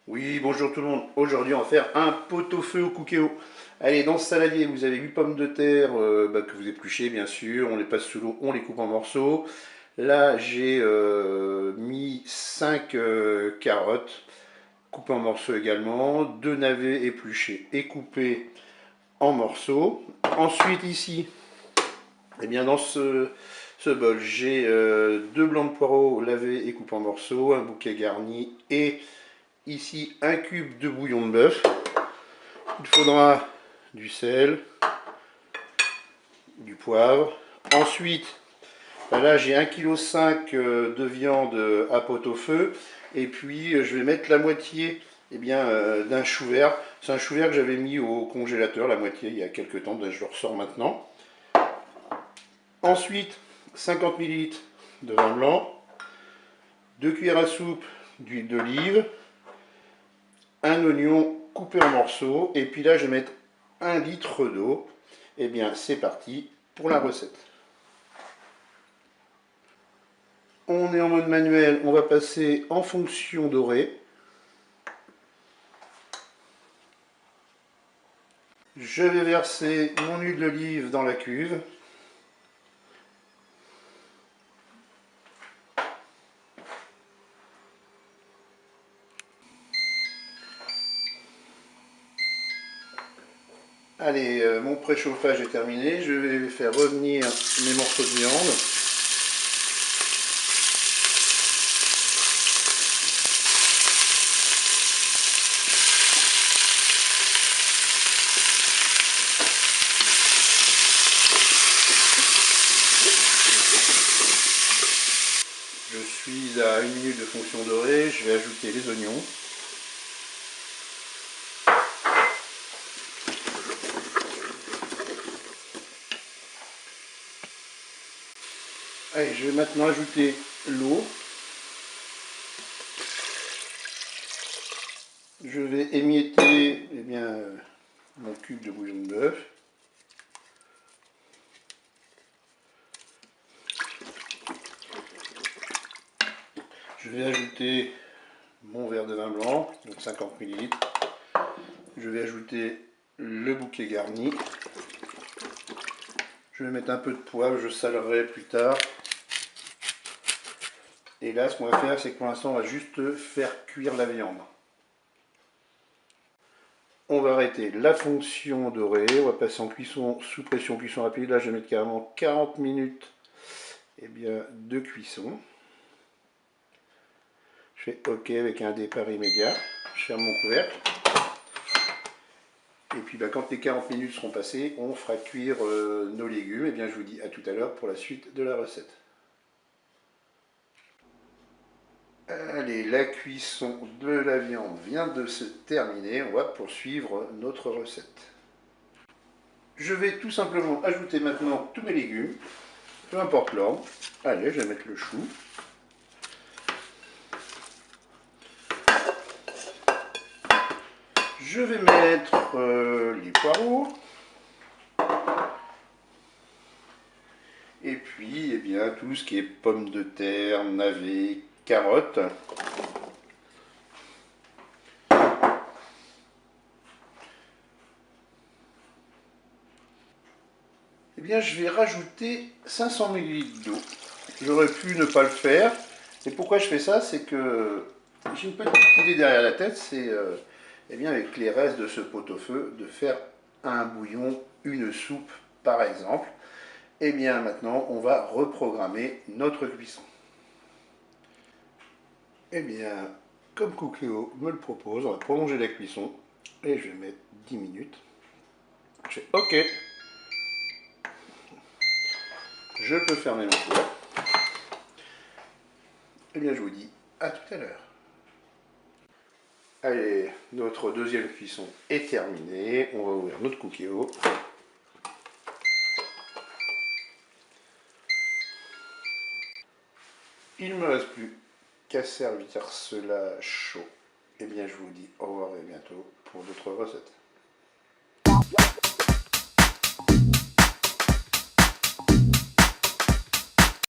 Oui, bonjour tout le monde. Aujourd'hui, on va faire un pot-au-feu au cookéo. Allez, dans ce saladier, vous avez 8 pommes de terre que vous épluchez, bien sûr. On les passe sous l'eau, on les coupe en morceaux. Là, j'ai mis 5 carottes, coupées en morceaux également. 2 navets épluchés et coupés en morceaux. Ensuite, ici, eh bien, dans ce bol, j'ai 2 blancs de poireaux lavés et coupés en morceaux, un bouquet garni et ici un cube de bouillon de bœuf. Il faudra du sel, du poivre. Ensuite, là j'ai 1,5 kg de viande à pot-au-feu. Et puis je vais mettre la moitié d'un chou vert. C'est un chou vert que j'avais mis au congélateur, la moitié il y a quelques temps, je le ressors maintenant. Ensuite, 50 ml de vin blanc, 2 cuillères à soupe d'huile d'olive, un oignon coupé en morceaux, et puis là je vais mettre 1 litre d'eau. Et bien c'est parti pour la recette. On est en mode manuel, on va passer en fonction dorée. Je vais verser mon huile d'olive dans la cuve. Allez, mon préchauffage est terminé. Je vais faire revenir mes morceaux de viande. Je suis à 1 minute de fonction dorée. Je vais ajouter les oignons. Allez, je vais maintenant ajouter l'eau. Je vais émietter mon cube de bouillon de bœuf. Je vais ajouter mon verre de vin blanc, donc 50 ml. Je vais ajouter le bouquet garni. Je vais mettre un peu de poivre, je salerai plus tard. Et là, ce qu'on va faire, c'est que pour l'instant, on va juste faire cuire la viande. On va arrêter la fonction dorée, on va passer en cuisson sous pression, cuisson rapide. Là, je vais mettre carrément 40 minutes de cuisson. Je fais OK avec un départ immédiat. Je ferme mon couvercle. Et puis quand les 40 minutes seront passées, on fera cuire nos légumes. Et bien, je vous dis à tout à l'heure pour la suite de la recette. Allez, la cuisson de la viande vient de se terminer. On va poursuivre notre recette. Je vais tout simplement ajouter maintenant tous mes légumes, peu importe l'ordre. Allez, je vais mettre le chou. Je vais mettre les poireaux. Et puis, tout ce qui est pommes de terre, navets, carottes. Je vais rajouter 500 ml d'eau. J'aurais pu ne pas le faire. Et pourquoi je fais ça? C'est que j'ai une petite idée derrière la tête, c'est avec les restes de ce pot-au-feu, de faire un bouillon, une soupe par exemple. Et bien maintenant, on va reprogrammer notre cuisson. Et bien, comme Cookéo me le propose, on va prolonger la cuisson. Et je vais mettre 10 minutes. Je fais OK. Je peux fermer mon four. Et bien, je vous dis à tout à l'heure. Allez, notre deuxième cuisson est terminée. On va ouvrir notre Cookéo. Il ne me reste plus qu'à servir cela chaud. Et bien, je vous dis au revoir et à bientôt pour d'autres recettes.